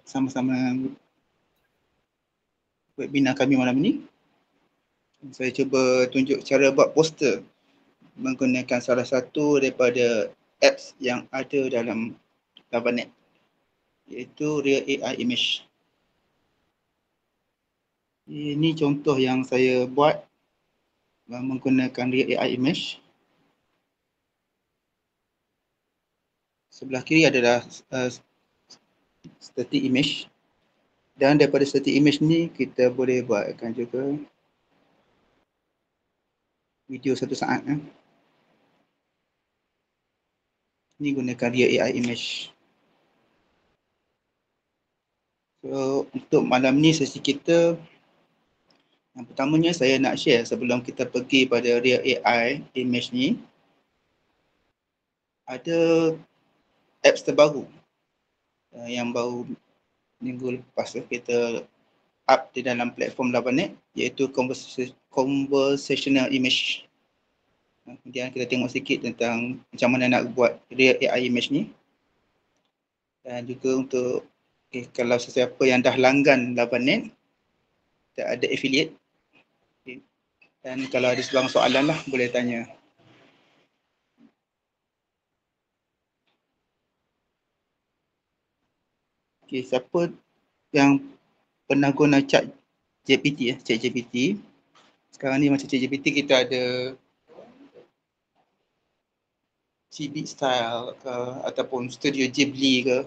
sama-sama webinar kami malam ini. Saya cuba tunjuk cara buat poster menggunakan salah satu daripada apps yang ada dalam Lavanet, iaitu Real AI Image. Ini contoh yang saya buat menggunakan Real AI Image. Sebelah kiri adalah static image, dan daripada static image ni kita boleh buatkan juga video 1 saat. Ini gunakan Real AI Image. So untuk malam ni sesi kita, yang pertamanya saya nak share sebelum kita pergi pada Real AI Image ni, ada apps terbaru yang baru minggu lepas kita up di dalam platform Lavanet, iaitu Conversational Image. Kemudian kita tengok sikit tentang macam mana nak buat Real AI Image ni. Dan juga untuk kalau sesiapa yang dah langgan Lavanet, kita ada affiliate. Dan kalau ada sebarang soalan lah, boleh tanya. Okay, siapa yang pernah guna ChatGPT, ChatGPT. Sekarang ni macam ChatGPT kita ada Chibi Style ke, ataupun Studio Ghibli ke.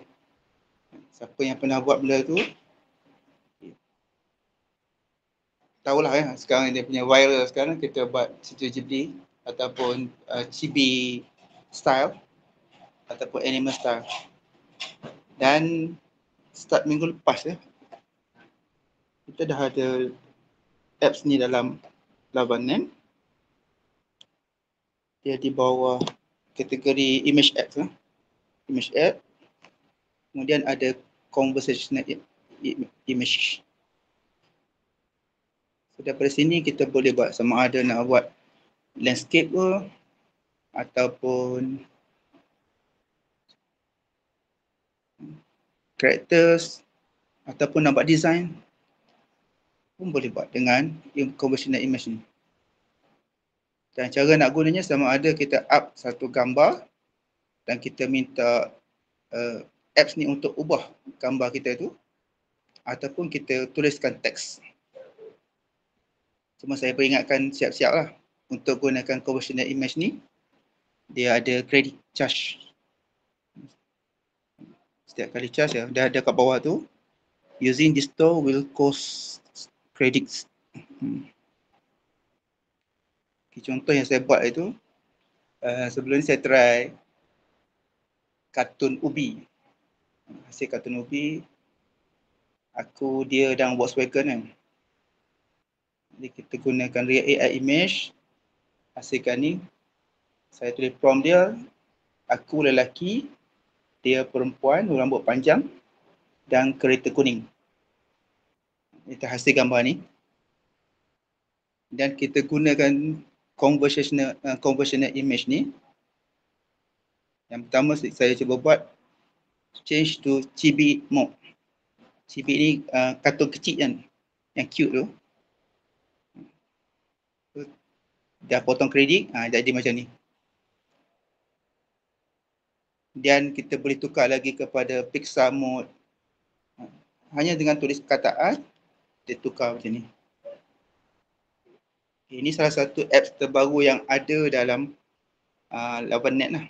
Siapa yang pernah buat benda tu, tahulah ya, sekarang dia punya viral sekarang, kita buat Studio Ghibli ataupun Chibi Style ataupun Animal Style. Dan start minggu lepas ya, kita dah ada apps ni dalam Lavanet. Dia di bawah kategori image apps lah. Image app. Kemudian ada conversational image. So daripada sini kita boleh buat sama ada nak buat landscape ke, ataupun characters, ataupun nak buat design pun boleh buat dengan conversational image ni. Dan cara nak gunanya sama ada kita up satu gambar dan kita minta apps ni untuk ubah gambar kita tu, ataupun kita tuliskan teks. Cuma saya peringatkan siap-siap lah, untuk gunakan conversational image ni, dia ada credit charge. Setiap kali charge ya, dah ada kat bawah tu, using this store will cost credits. Okay, contoh yang saya buat itu, sebelum ni saya try kartun Ubi. Hasil kartun Ubi, aku, dia dan Volkswagen kan. Jadi kita gunakan Real AI Image, hasilkan ni. Saya tulis prompt dia, aku lelaki, dia perempuan, rambut panjang dan kereta kuning. Itu hasil gambar ni. Dan kita gunakan conversational image ni. Yang pertama saya cuba buat change to chibi mode. Chibi ni kartun kecil kan, yang cute tu. Dah potong kredit, jadi macam ni. Dan kita boleh tukar lagi kepada Pixar mode. Hanya dengan tulis perkataan, dia tukar macam ni. Ini salah satu apps terbaru yang ada dalam Lavanet lah.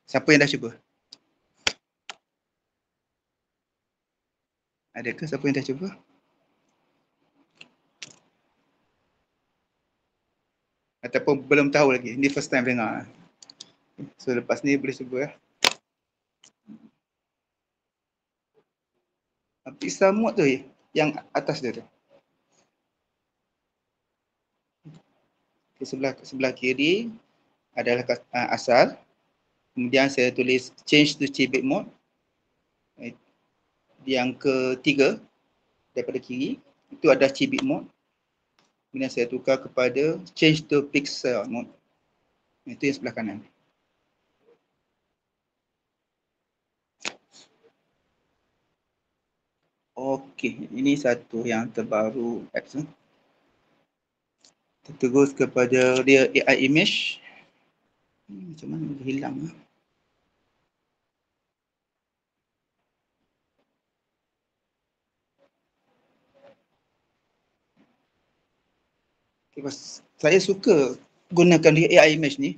Siapa yang dah cuba? Adakah siapa yang dah cuba? Ataupun belum tahu lagi, ni first time dengar. So lepas ni boleh cuba lah. Pixar mode tu yang atas dia tu. Sebelah kiri adalah asal. Kemudian saya tulis change to chibi mode. Yang ketiga daripada kiri itu ada chibi mode. Kemudian saya tukar kepada change to Pixar mode. Itu yang sebelah kanan. Okey, ini satu yang terbaru apps tu. Kita terus kepada dia AI image. Macam mana dia hilang lah. Okay, saya suka gunakan AI image ni.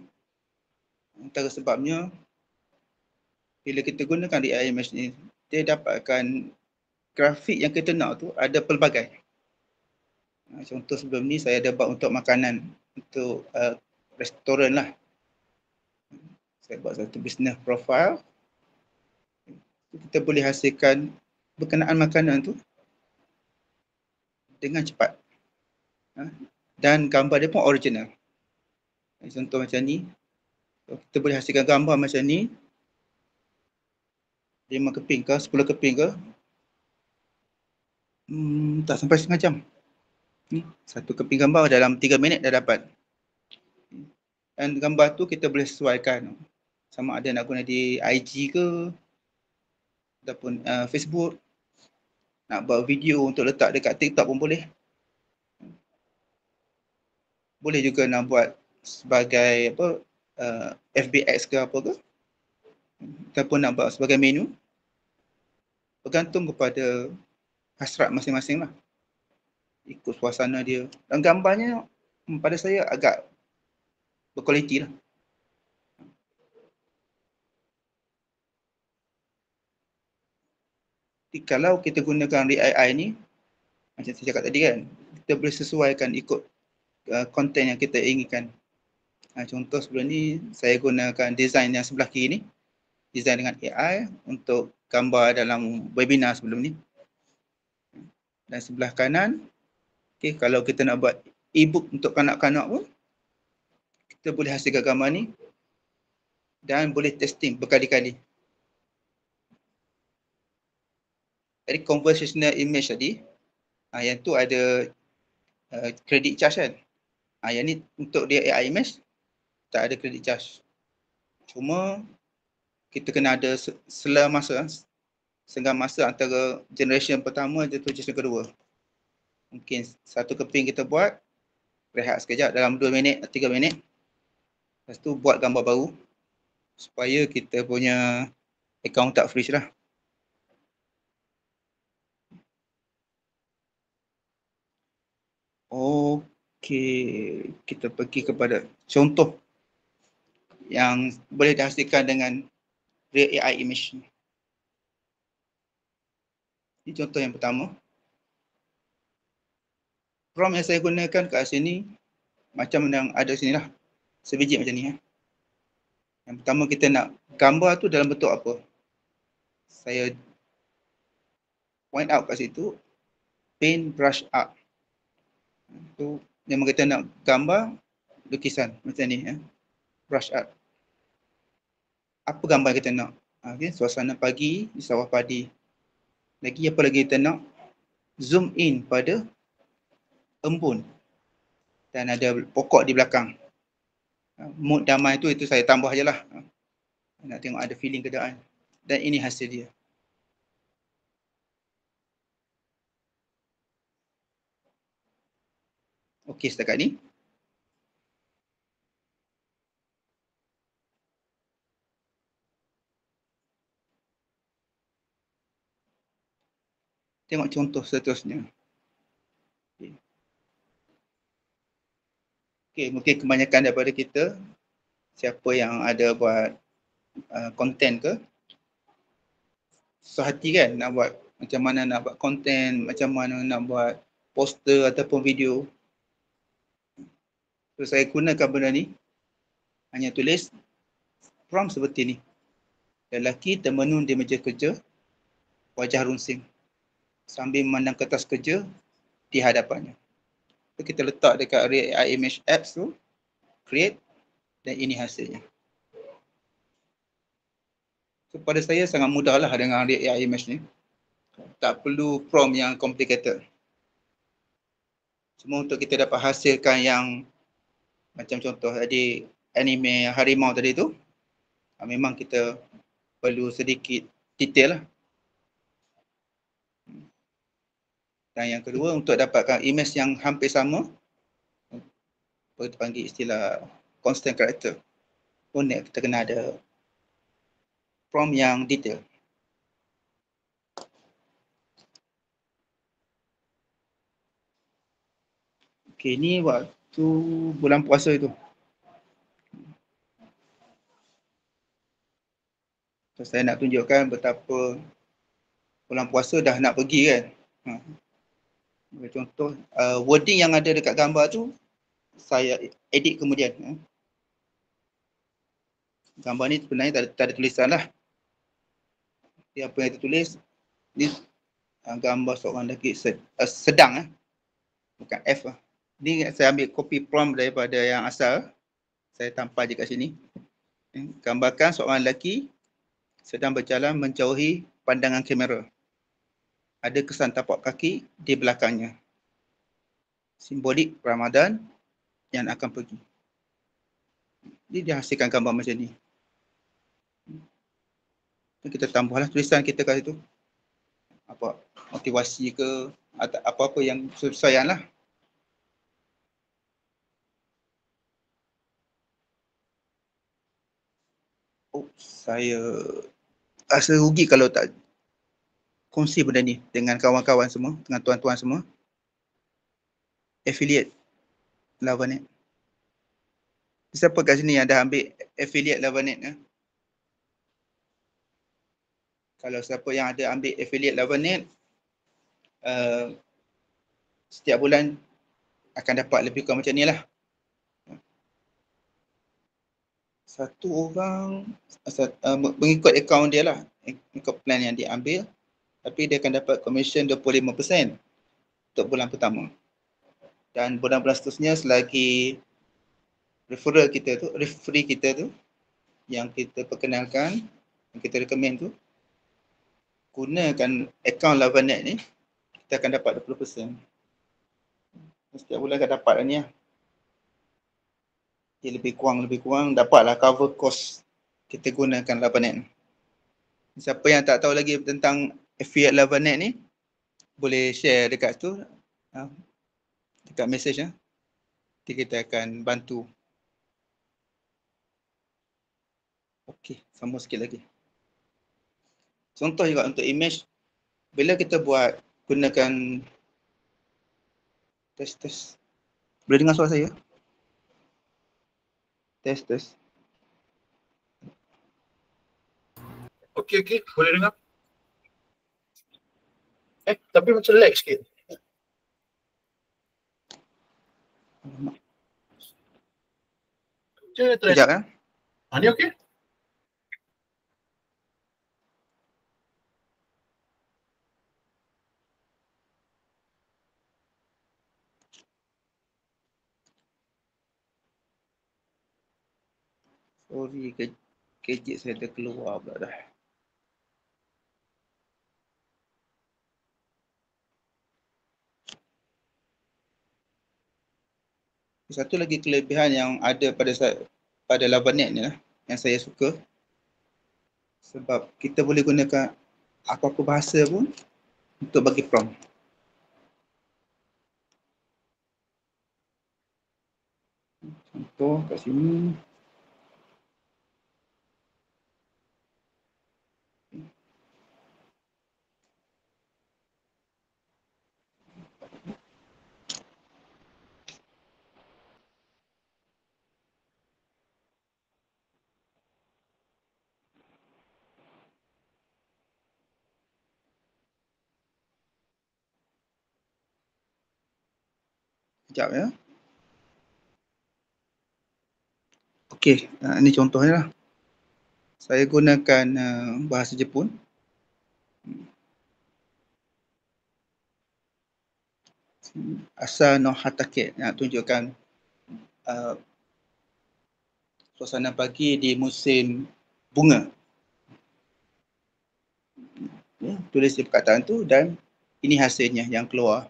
Antara sebabnya bila kita gunakan AI image ni, dia dapatkan grafik yang kita nak tu ada pelbagai. Contoh sebelum ni saya ada buat untuk makanan, untuk restoran lah. Saya buat satu business profile. Kita boleh hasilkan berkenaan makanan tu dengan cepat. Dan gambar dia pun original. Contoh macam ni. Kita boleh hasilkan gambar macam ni. 5 keping ke, 10 keping ke. Tak sampai setengah jam. Satu keping gambar dalam 3 minit dah dapat. Dan gambar tu kita boleh sesuaikan. Sama ada nak guna di IG ke, ataupun Facebook. Nak buat video untuk letak dekat TikTok pun boleh. Boleh juga nak buat sebagai apa, FBX ke apa ke. Ataupun nak buat sebagai menu. Bergantung kepada hasrat masing-masing lah. Ikut suasana dia. Dan gambarnya pada saya agak berkualiti lah. Jadi, kalau kita gunakan AI ni, macam saya cakap tadi kan, kita boleh sesuaikan ikut konten yang kita inginkan. Contoh sebelum ni, saya gunakan design yang sebelah kiri ni. Design dengan AI untuk gambar dalam webinar sebelum ni. Dan sebelah kanan, okay, kalau kita nak buat e-book untuk kanak-kanak pun, kita boleh hasilkan gambar ni dan boleh testing berkali-kali. Jadi conversational image tadi, yang tu ada credit charge kan. Yang ni untuk dia AI image, tak ada credit charge. Cuma kita kena ada sela masa, senggang masa antara generation pertama dan generation kedua. Mungkin satu keping kita buat, rehat sekejap dalam 2 minit, 3 minit. Lepas tu buat gambar baru supaya kita punya account tak freeze lah. Okey, kita pergi kepada contoh yang boleh dihasilkan dengan real AI image. Ini contoh yang pertama. Prompt yang saya gunakan kat sini macam yang ada sini lah. Sebiji macam ni. Yang pertama kita nak gambar tu dalam bentuk apa. Saya point out kat situ. Paint brush art. Tu memang kita nak gambar lukisan macam ni. Brush art. Apa gambar kita nak? Okay, suasana pagi di sawah padi. Lagi apa lagi kita nak? Zoom in pada embun. Dan ada pokok di belakang. Mood damai tu itu saya tambah je lah. Nak tengok ada feeling keadaan. Dan ini hasil dia. Okey setakat ni. Tengok contoh seterusnya. Okey, mungkin kebanyakan daripada kita, siapa yang ada buat konten ke, susah hati kan nak buat macam mana nak buat konten, macam mana nak buat poster ataupun video. So saya gunakan benda ni, hanya tulis prompt seperti ni. Lelaki termenung di meja kerja, wajah runsing, sambil memandang kertas kerja di hadapannya. So, kita letak dekat AI image apps tu, create, dan ini hasilnya. So pada saya sangat mudah lah dengan AI image ni. Tak perlu prompt yang complicated. Cuma untuk kita dapat hasilkan yang macam contoh tadi anime harimau tadi tu, memang kita perlu sedikit detail lah. Dan yang kedua, untuk dapatkan image yang hampir sama, kita panggil istilah constant character. Pun kita kena ada prompt yang detail. Okey, ni waktu bulan puasa itu. So, saya nak tunjukkan betapa bulan puasa dah nak pergi kan. Contoh, wording yang ada dekat gambar tu, saya edit kemudian. Gambar ni sebenarnya tak ada tulisan lah. Jadi apa yang ditulis, ni gambar seorang lelaki sedang, bukan F lah. Ni saya ambil copy prompt daripada yang asal, saya tampal je kat sini. Gambarkan seorang lelaki sedang berjalan menjauhi pandangan kamera. Ada kesan tapak kaki di belakangnya. Simbolik Ramadan yang akan pergi. Jadi dia hasilkan gambar macam ni. Kita tambahlah tulisan kita kat situ. Apa motivasi ke atau apa-apa yang sesuaian lah. Oh, saya rasa rugi kalau tak kongsi benda ni dengan kawan-kawan semua, dengan tuan-tuan semua. Affiliate Lavanet. Siapa kat sini yang dah ambil affiliate Lavanet? Kalau siapa yang ada ambil affiliate Lavanet, setiap bulan akan dapat lebih kurang macam ni lah. Satu orang mengikut akaun dia lah, ikut plan yang dia ambil, tapi dia akan dapat commission 25% untuk bulan pertama. Dan bulan-bulan seterusnya selagi referral kita tu, referee kita tu yang kita perkenalkan, yang kita recommend tu, gunakan akaun Lavanet ni, kita akan dapat 20%. Setiap bulan akan dapat lah ni lah. Dia lebih kurang dapatlah cover cost kita gunakan Lavanet. Siapa yang tak tahu lagi tentang affiliate Lavanet ni, boleh share dekat tu, dekat message ya. Nanti kita akan bantu. Okey, sama sikit lagi. Contoh juga untuk image, bila kita buat gunakan test. Boleh dengar suara saya? Test. Okey, boleh dengar. Tapi macam lag sikit. Sekejap ya. Ni okey? Sorry, gadget saya dah keluar pula dah. Satu lagi kelebihan yang ada pada Lavanet ni lah, yang saya suka, sebab kita boleh gunakan apa-apa bahasa pun untuk bagi prompt. Contoh kat sini. Sekejap ya. Okey, ini contohnya lah. Saya gunakan bahasa Jepun. Asa no hatake, nak tunjukkan suasana pagi di musim bunga. Ya, tulis di perkataan tu dan ini hasilnya yang keluar.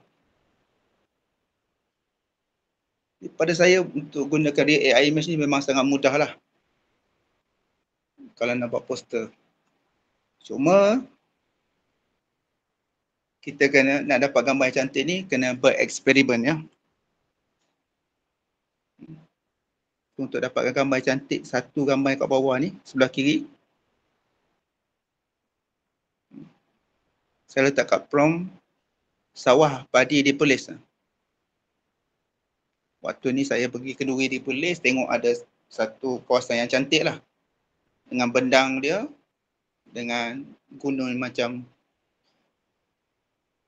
Pada saya untuk gunakan AI image ni memang sangat mudah lah kalau nak buat poster. Cuma kita kena nak dapat gambar yang cantik ni kena bereksperimen ya. Untuk dapatkan gambar yang cantik, satu gambar kat bawah ni sebelah kiri, saya letak kat prompt sawah padi di Perlis. Waktu ni saya pergi kenduri di Perlis, tengok ada satu kawasan yang cantik lah. Dengan bendang dia, dengan gunung macam,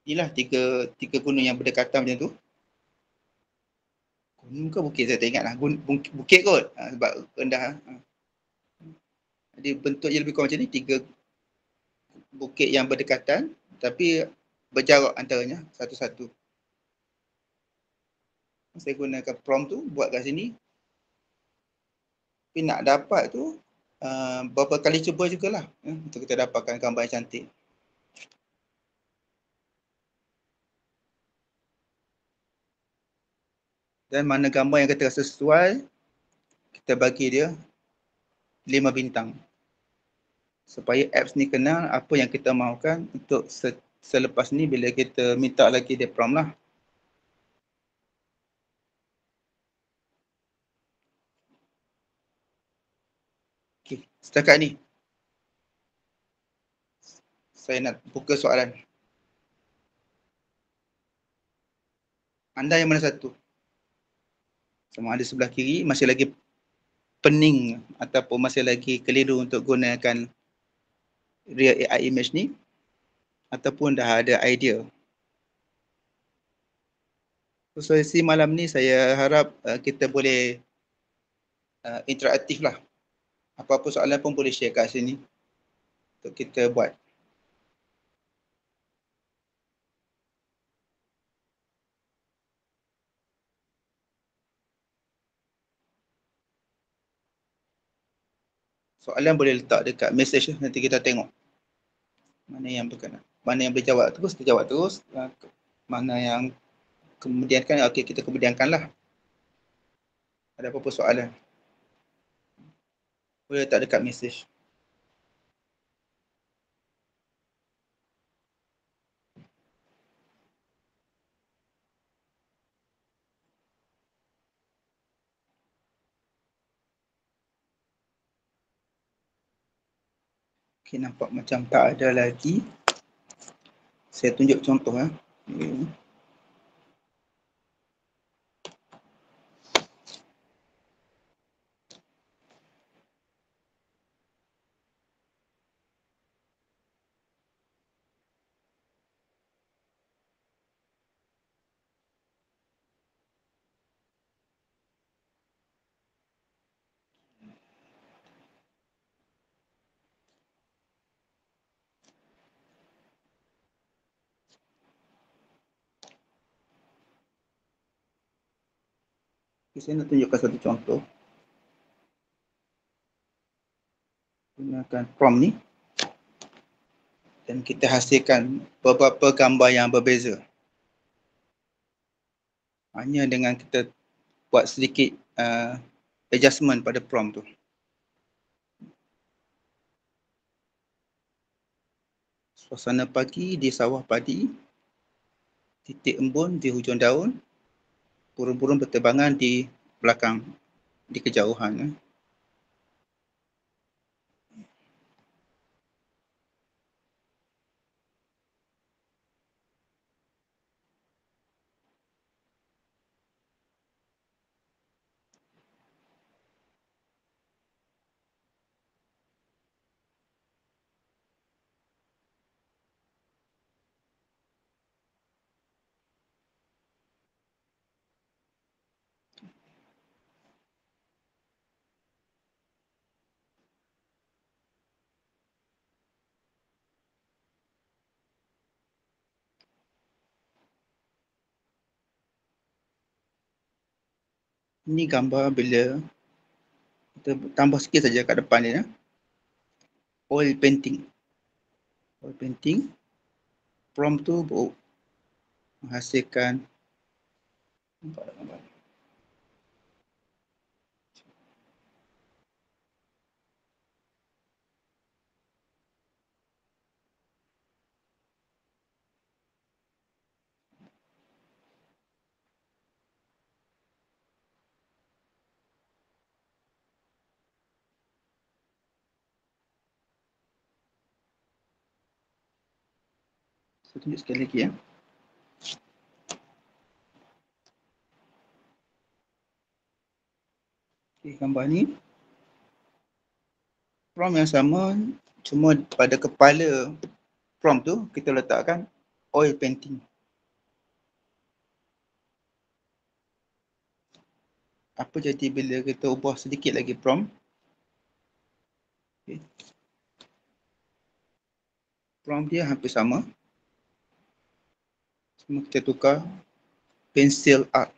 inilah tiga gunung yang berdekatan macam tu. Gunung ke bukit saya tak ingat lah, bukit kot sebab rendah. Jadi bentuk je lebih kurang macam ni, tiga bukit yang berdekatan tapi berjarak antaranya satu-satu. Saya gunakan prompt tu buat kat sini. Tapi nak dapat tu berapa kali cuba jugalah untuk kita dapatkan gambar yang cantik. Dan mana gambar yang kita rasa sesuai, kita bagi dia 5 bintang. Supaya apps ni kenal apa yang kita mahukan untuk selepas ni bila kita minta lagi dia prompt lah. Okay, setakat ni saya nak buka soalan. Anda yang mana satu? Sama ada sebelah kiri masih lagi pening ataupun masih lagi keliru untuk gunakan Real AI Image ni, ataupun dah ada idea. So, sesi malam ni saya harap kita boleh interaktif lah. Apa-apa soalan pun boleh share kat sini untuk kita buat. Soalan boleh letak dekat message nanti kita tengok. Mana yang berkenan. Mana yang boleh jawab terus, kita jawab terus. Mana yang kemudiankan, okey kita kemudiankan lah. Ada apa-apa soalan, boleh letak dekat message. Okay, nampak macam tak ada lagi. Saya tunjuk contoh ya. Okay, saya nak tunjukkan satu contoh. Gunakan prompt ni dan kita hasilkan beberapa gambar yang berbeza. Hanya dengan kita buat sedikit adjustment pada prompt tu. Suasana pagi di sawah padi, titik embun di hujung daun, burung-burung berterbangan di belakang, di kejauhan. Ini gambar bila kita tambah sikit saja kat depan dia. Oil painting. Oil painting. Prompt tu menghasilkan gambar. Saya tunjuk sekali lagi ya. Okay, gambar ni prompt yang sama, cuma pada kepala prompt tu kita letakkan oil painting. Apa jadi bila kita ubah sedikit lagi prompt? Okay. Prompt dia hampir sama. Cuma kita tukar pencil art.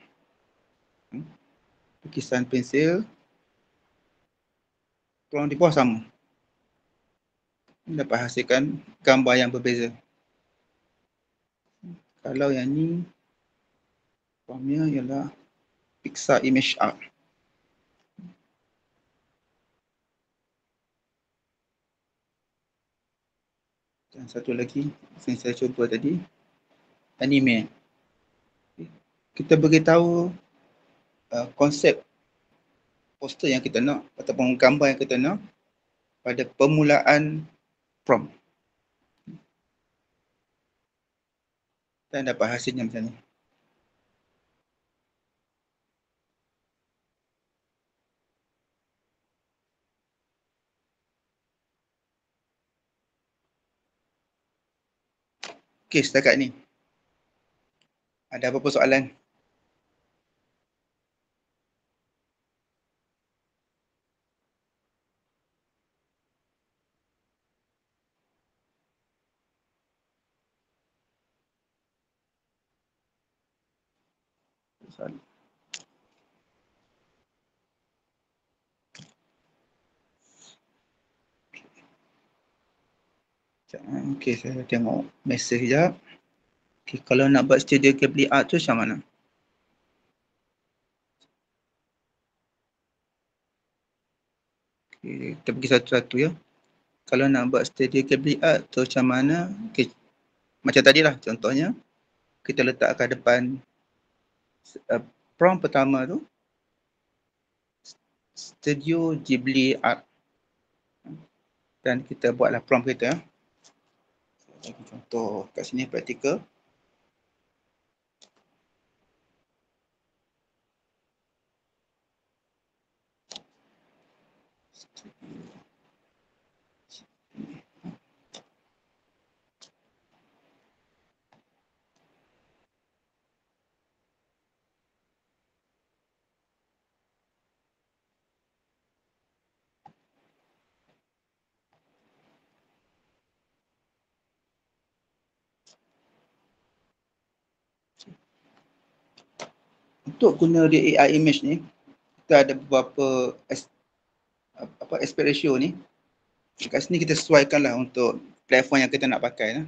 Lukisan pensil. Prompt di bawah sama. Dapat hasilkan gambar yang berbeza. Kalau yang ni promptnya ialah Pixar Image Art. Dan satu lagi yang saya cuba tadi, anime. Kita beritahu konsep poster yang kita nak ataupun gambar yang kita nak pada permulaan prompt. Dan dapat hasilnya macam ni. Okey, setakat ni. Ada apa-apa soalan? Soalan. Okey, saya tengok mesej sekejap. Okay, kalau nak buat studio Ghibli Art tu macam mana? Okay, kita pergi satu-satu ya. Kalau nak buat studio Ghibli Art tu macam mana? Okay. Macam tadilah contohnya, kita letak kat depan prompt pertama tu, Studio Ghibli Art. Dan kita buatlah prompt kita. Bagi contoh kat sini praktikal. Untuk guna di AI image ni, kita ada beberapa aspect ratio ni. Kat sini kita sesuaikanlah untuk platform yang kita nak pakai lah.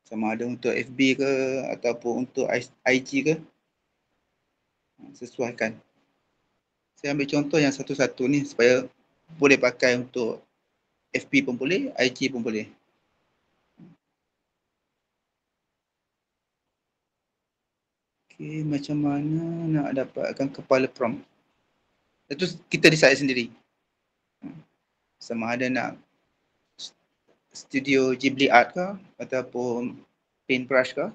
Sama ada untuk FB ke ataupun untuk IG ke. Sesuaikan. Saya ambil contoh yang satu-satu ni supaya boleh pakai untuk FB pun boleh, IG pun boleh. Okay, macam mana nak dapatkan kepala prompt? Itu kita decide sendiri. Sama ada nak Studio Ghibli Art ke ataupun Paintbrush ke.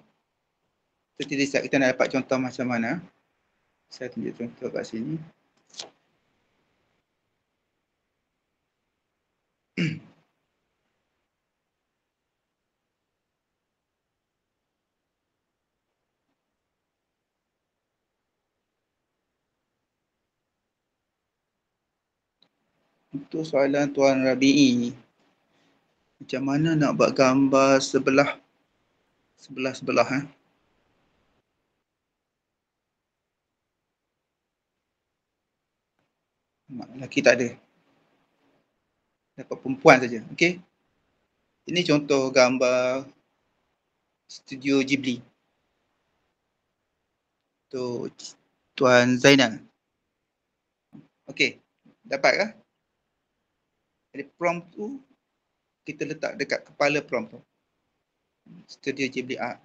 Kita decide kita nak dapat contoh macam mana. Saya tunjuk contoh kat sini. Untuk soalan Tuan Rabi'i, macam mana nak buat gambar sebelah lelaki tak ada. Dapat perempuan saja. Okey. Ini contoh gambar Studio Ghibli. Tu Tuan Zainal. Okey. Dapat ke? Jadi prompt tu kita letak dekat kepala prompt tu. Studio Ghibli Art.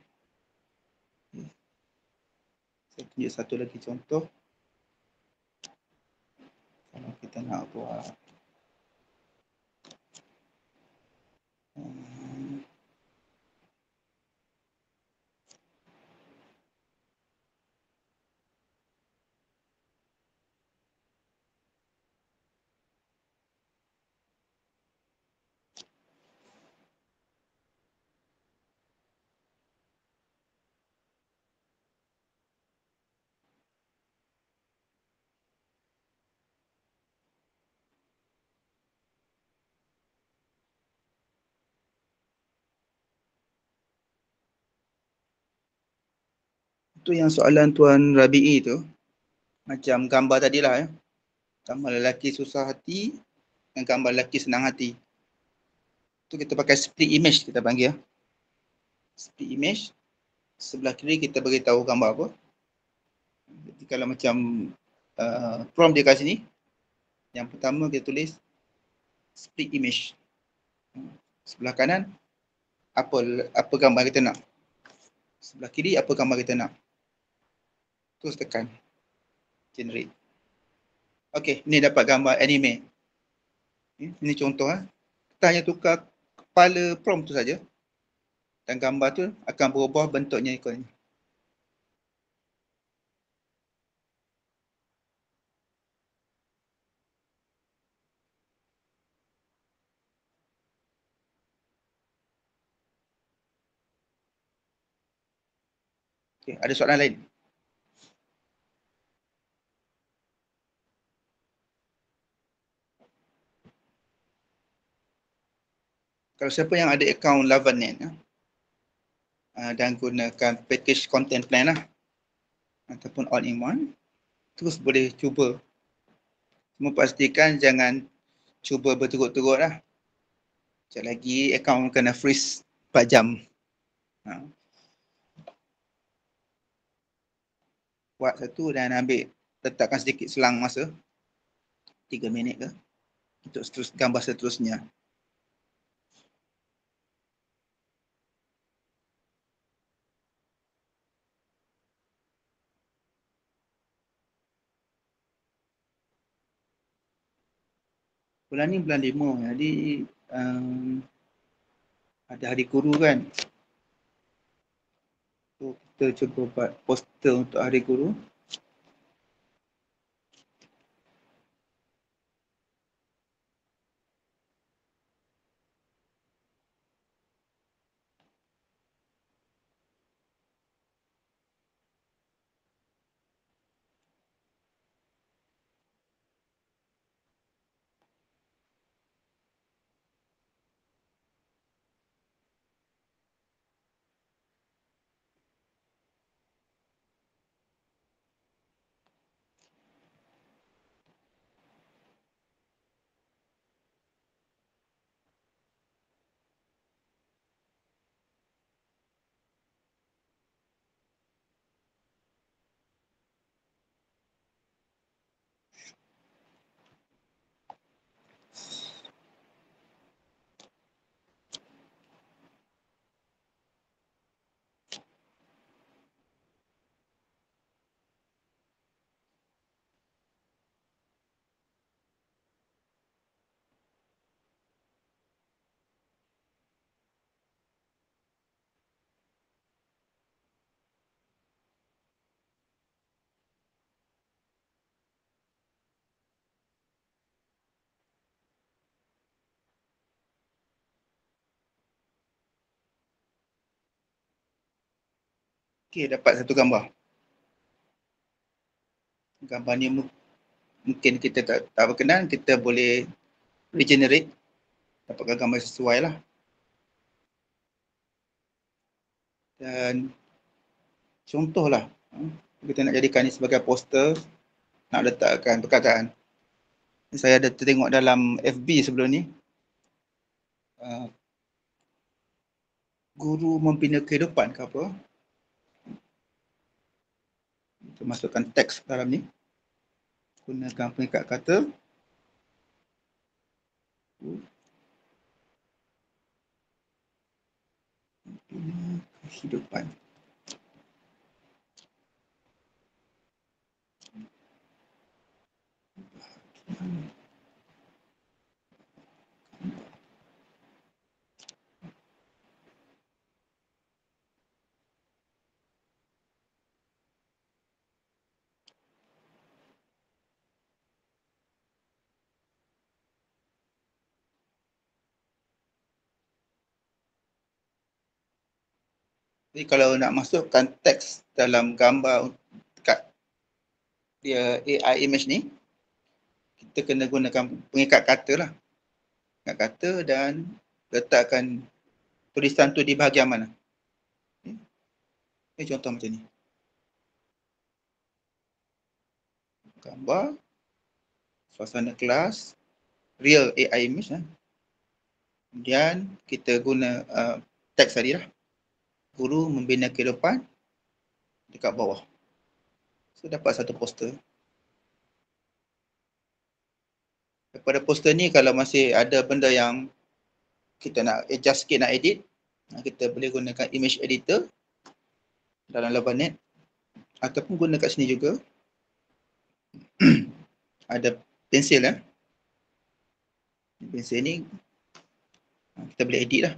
Saya tunjuk satu lagi contoh. Kalau kita nak buat Itu yang soalan Tuan Rabi'i tu. Macam gambar tadilah ya. Gambar lelaki susah hati dan gambar lelaki senang hati. Itu kita pakai split image kita panggil ya. Split image. Sebelah kiri kita beritahu gambar apa. Jadi kalau macam prompt dia kat sini. Yang pertama kita tulis split image. Sebelah kanan apa gambar kita nak. Sebelah kiri apa gambar kita nak. Terus tekan generate. Okey, ni dapat gambar anime. Ini contoh kita hanya tukar kepala prompt tu saja. Dan gambar tu akan berubah bentuknya ikut ni. Okay, ada soalan lain? Kalau siapa yang ada akaun Lavanet dan gunakan package content plan lah ataupun all-in-one, terus boleh cuba. Cuma pastikan jangan cuba berturut-turut lah. Sekejap lagi akaun kena freeze 4 jam. Buat satu dan letakkan sedikit selang masa 3 minit ke untuk gambar seterusnya. Bulan ni bulan 5, jadi ada hari guru kan. So, kita cuba buat poster untuk hari guru. Okey, dapat satu gambar. Gambar ni mungkin kita tak berkenan, kita boleh regenerate, dapatkan gambar sesuai lah. Dan contohlah, kita nak jadikan ni sebagai poster, nak letakkan perkataan. Saya ada tengok dalam FB sebelum ni, guru membina kehidupan ke apa. Kita masukkan teks dalam ni. Gunakan pengikat kata. Membina kehidupan. Jadi kalau nak masukkan teks dalam gambar kat dia AI image ni, kita kena gunakan pengikat kata lah. Pengikat kata dan letakkan tulisan tu di bahagian mana. Ini contoh macam ni. gambar, suasana kelas, real AI image lah. Kemudian kita guna teks tadi lah. Guru membina kehidupan dekat bawah. So dapat satu poster. Daripada poster ni kalau masih ada benda yang kita nak adjust sikit, nak edit, kita boleh gunakan image editor dalam Labanet ataupun guna kat sini juga. Ada pensil lah. Pensil ni kita boleh edit lah.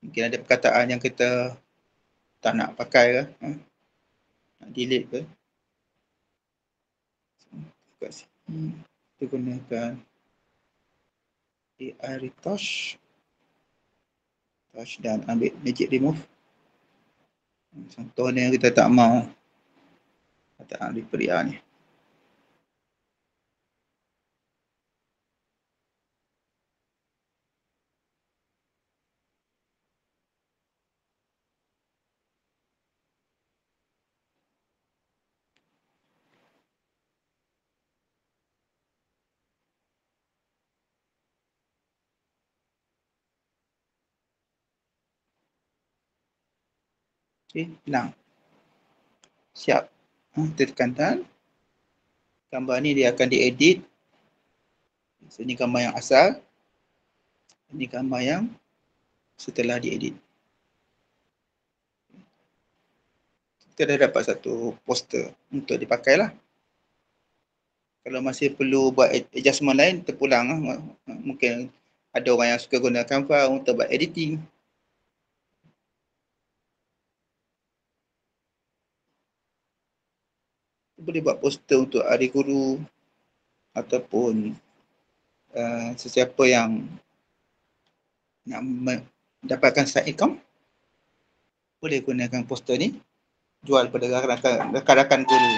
Mungkin ada perkataan yang kita tak nak pakai ke, nak delete ke. Kat sini kita gunakan AI retouch dan ambil magic remove. Contohnya kita tak mau kataan Riperia ni. Okey, hilang. Siap. Kita tekan. Gambar ni dia akan diedit. Ini gambar yang asal. Ini gambar yang setelah diedit. Kita dah dapat satu poster untuk dipakai lah. Kalau masih perlu buat adjustment lain, terpulang lah. Mungkin ada orang yang suka guna Canva untuk buat editing. Boleh buat poster untuk hari guru ataupun sesiapa yang nak mendapatkan side income, boleh gunakan poster ni, jual pada rakan-rakan guru.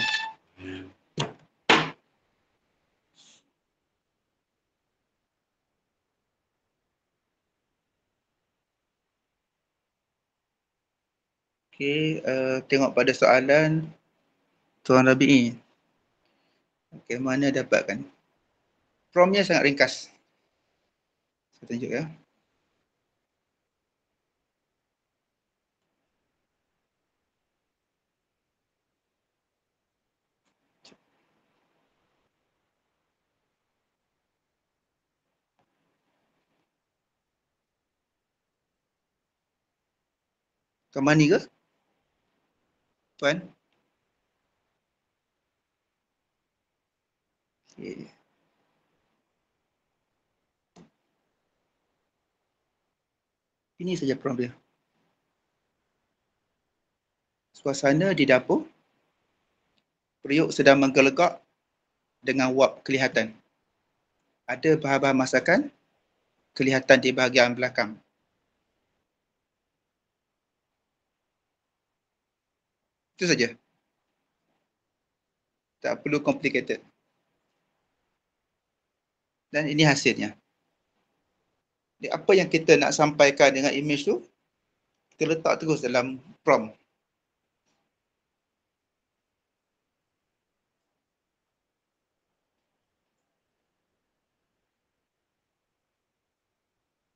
Okey, tengok pada soalan Tuan Rabi'i. Bagaimana dapatkan? Promnya sangat ringkas. Saya tunjuk ya. Gambar ni ke? Tuan? Okay. Ini saja prompt dia. Suasana di dapur. Periuk sedang menggelegak dengan wap kelihatan. Ada bahan-bahan masakan kelihatan di bahagian belakang. Itu saja. Tak perlu complicated. Dan ini hasilnya. Jadi apa yang kita nak sampaikan dengan image tu, kita letak terus dalam prompt.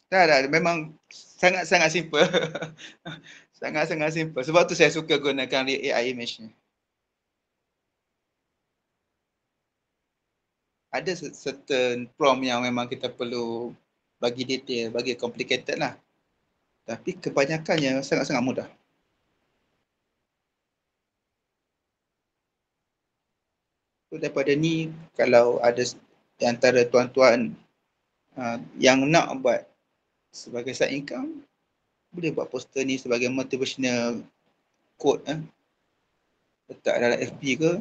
Dah, memang sangat-sangat simple. Sangat-sangat simple. Sebab tu saya suka gunakan AI image ni. Ada certain prompt yang memang kita perlu bagi detail, bagi complicated lah. Tapi kebanyakannya sangat-sangat mudah. So, daripada ni, kalau ada di antara tuan-tuan yang nak buat sebagai side income, boleh buat poster ni sebagai motivational quote. Letak dalam FB ke,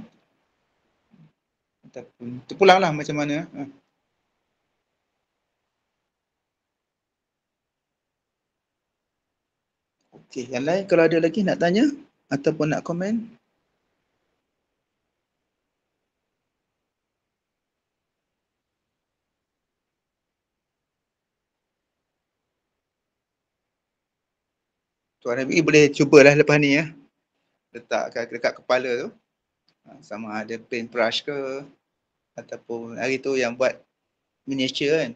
ataupun terpulang lah macam mana. Okey, yang lain kalau ada lagi nak tanya ataupun nak komen. Tuan Rabi boleh cubalah lepas ni ya. Letak dekat kepala tu. Sama ada paintbrush ke ataupun hari tu yang buat miniature kan.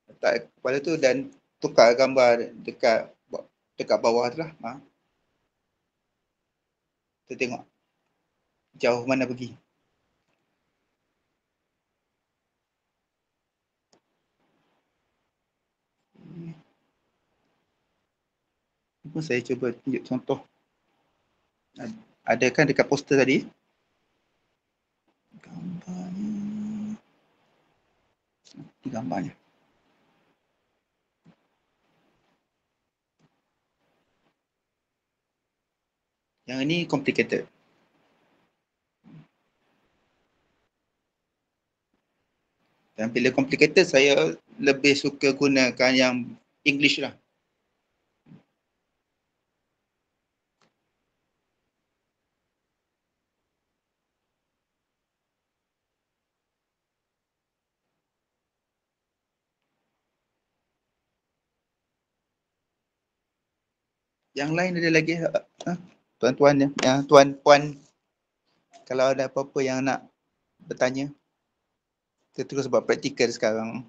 Letak kepala tu dan tukar gambar dekat bawah tu lah. Kita tengok jauh mana pergi. Pun saya cuba tunjuk contoh. Ada kan dekat poster tadi? Gambarnya. Yang ini complicated. Dan bila complicated, saya lebih suka gunakan yang English lah. Yang lain ada lagi tuan-tuan yang tuan-puan, kalau ada apa-apa yang nak bertanya, kita terus buat praktikal sekarang.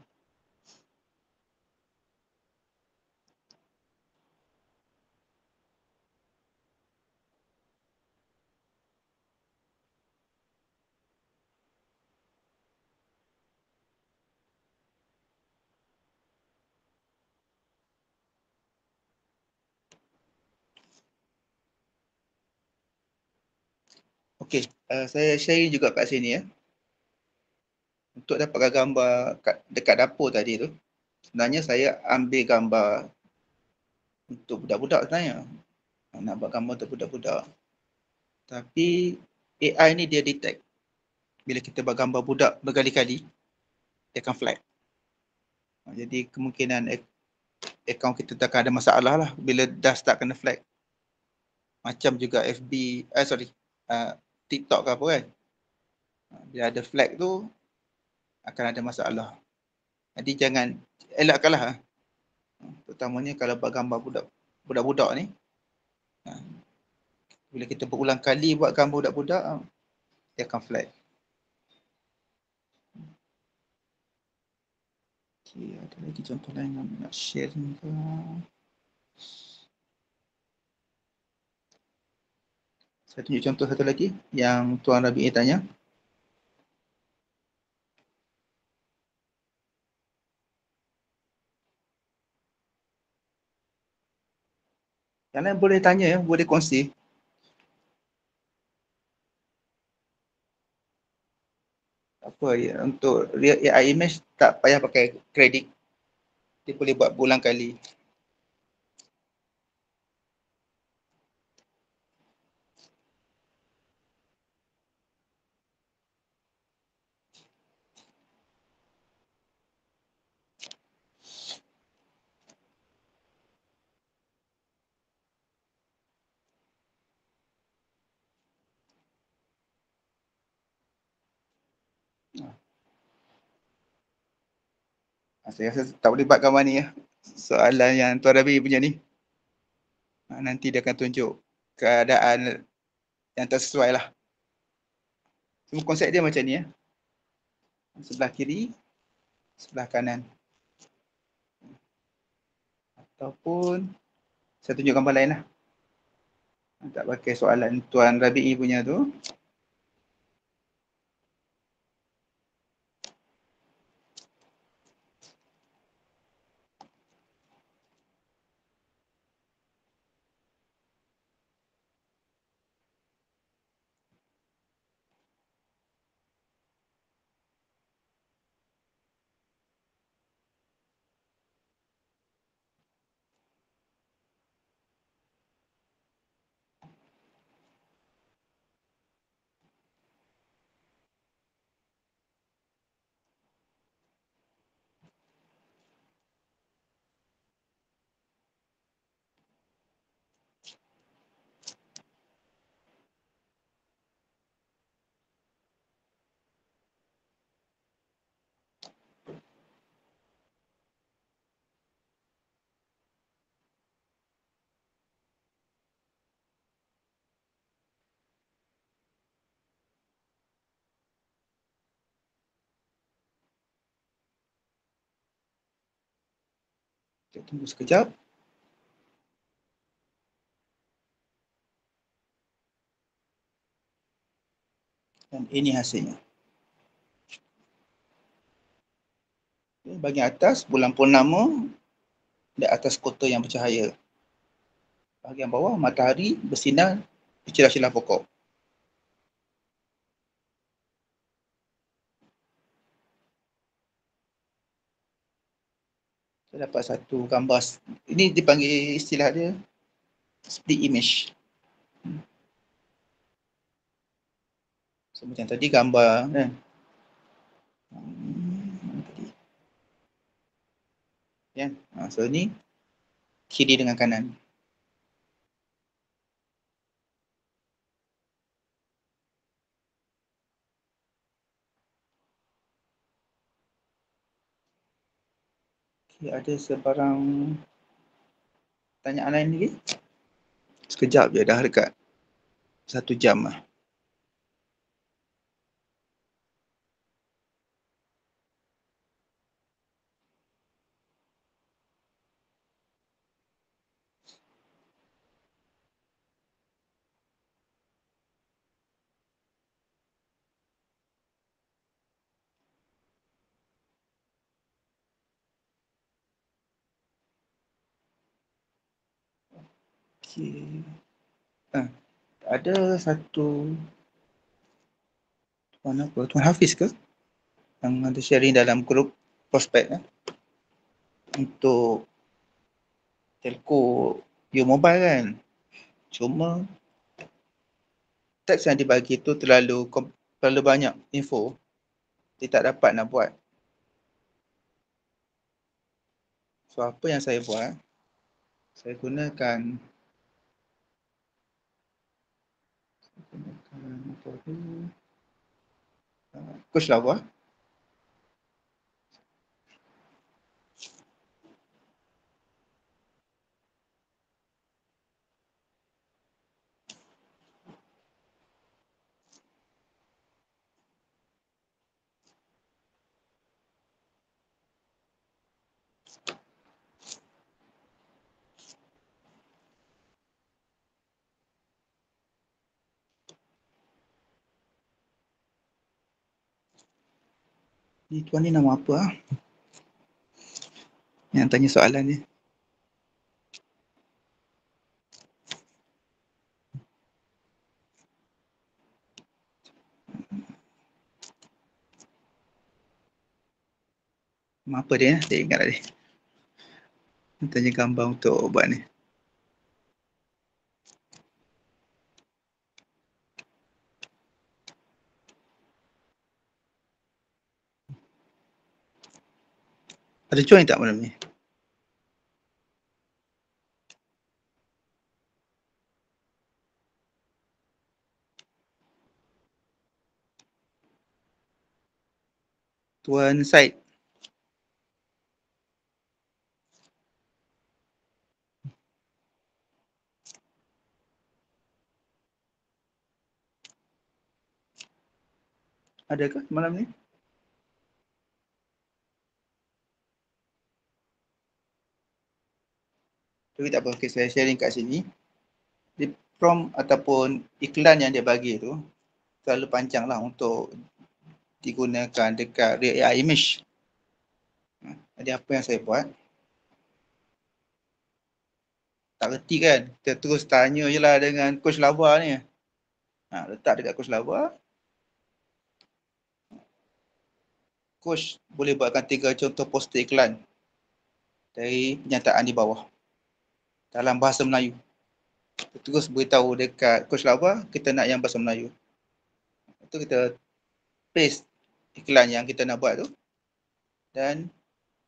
Okey, saya share juga kat sini ya. Untuk dapatkan gambar dekat dapur tadi tu, sebenarnya saya ambil gambar untuk budak-budak sebenarnya. Nak buat gambar untuk budak-budak. Tapi AI ni dia detect bila kita buat gambar budak berkali-kali, dia akan flag. Jadi kemungkinan akaun kita takkan ada masalah lah bila dah start kena flag. Macam juga FB, TikTok ke apa kan. Bila ada flag tu, akan ada masalah. Jadi jangan, elakkanlah. Terutamanya kalau buat gambar budak-budak ni. Bila kita berulang kali buat gambar budak-budak, dia akan flag. Okay, ada lagi contoh lain yang nak share ni ke? Saya tunjuk contoh satu lagi yang Tuan Rabi'i tanya. Yang lain boleh tanya ya, boleh kongsi. Apa ya, untuk real AI image tak payah pakai kredit. Dia boleh buat berulang kali. Saya rasa tak boleh buat gambar ni ya. Soalan yang Tuan Rabi punya ni. Nanti dia akan tunjuk keadaan yang tak sesuai lah. Semua konsep dia macam ni ya. Sebelah kiri, sebelah kanan. Ataupun saya tunjuk gambar lain lah. Tak pakai soalan Tuan Rabi'i punya tu. Kita tunggu sekejap. Dan ini hasilnya. Okay, bahagian atas, bulan purnama di atas kota yang bercahaya. Bahagian bawah, matahari bersinar di celah-celah pokok. Saya dapat satu gambar. Ini dipanggil istilah dia split image. So, macam tadi gambar kan. Ya. So ni kiri dengan kanan. Okay, ada sebarang tanyaan lain lagi? Sekejap je, dah dekat 1 jam lah. Okay. Ada satu tuan apa? Tuan Hafiz ke? Yang ada sharing dalam grup prospek untuk telco You Mobile kan. Cuma teks yang dibagi tu terlalu banyak info. Dia tak dapat nak buat. So apa yang saya buat? Saya gunakan Coach Lava. Ni tuan ni nama apa? Yang tanya soalan ni. Nama apa dia? Saya ingat tadi. Tanya gambar untuk buat ni. Ada join tak malam ni? Tuan Syed. Adakah malam ni? Tapi tak apa, okay, saya sharing kat sini. Di prompt ataupun iklan yang dia bagi tu terlalu panjang lah untuk digunakan dekat real AI image. Jadi apa yang saya buat? Tak reti kan? Kita terus tanya je lah dengan Coach Lava ni. Letak dekat Coach Lava. Coach boleh buatkan 3 contoh poster iklan dari penyataan di bawah dalam bahasa Melayu. Kita terus beritahu dekat Coach Lava kita nak yang bahasa Melayu. Itu kita paste iklan yang kita nak buat tu dan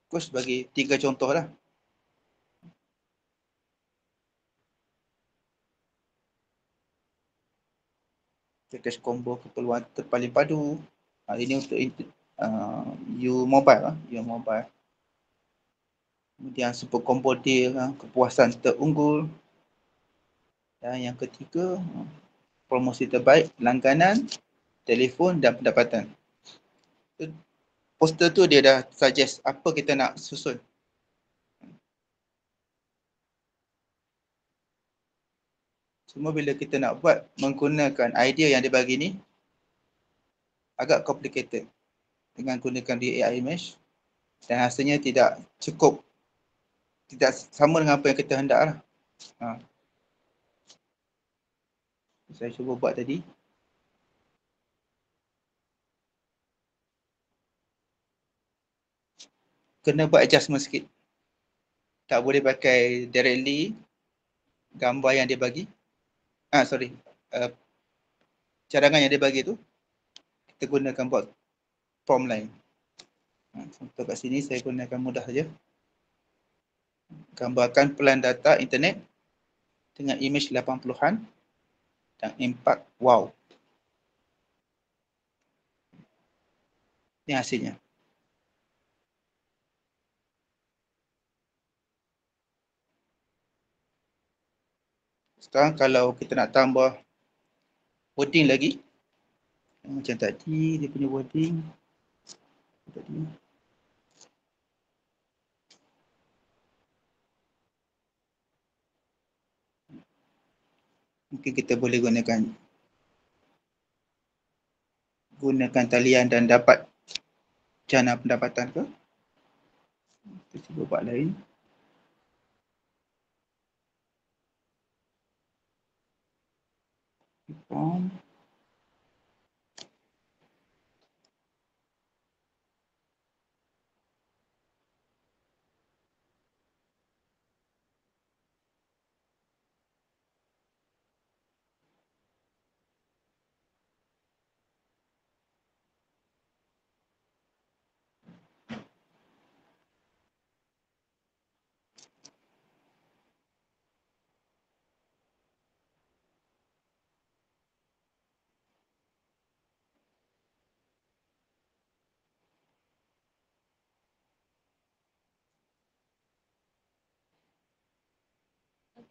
Coach bagi 3 contoh lah. Package combo keperluan terpaling padu. Ini untuk You Mobile. You Mobile. Kemudian super combo deal, kepuasan terunggul. Dan yang ketiga, promosi terbaik, langganan, telefon dan pendapatan. Poster tu dia dah suggest apa kita nak susun. Cuma bila kita nak buat menggunakan idea yang dia bagi ni agak complicated dengan gunakan AI image dan hasilnya tidak cukup, tidak sama dengan apa yang kita hendak lah. Saya cuba buat tadi. Kena buat adjustment sikit. Tak boleh pakai directly gambar yang dia bagi. Cadangan yang dia bagi tu kita gunakan buat form lain. Contoh kat sini saya gunakan mudah saja. Gambarkan pelan data internet dengan image 80-an dan impact wow. Ini hasilnya. Sekarang kalau kita nak tambah wording lagi, macam tadi dia punya wording tadi. Mungkin kita boleh gunakan talian dan dapat jana pendapatan ke. Kita cuba buat lain. Form.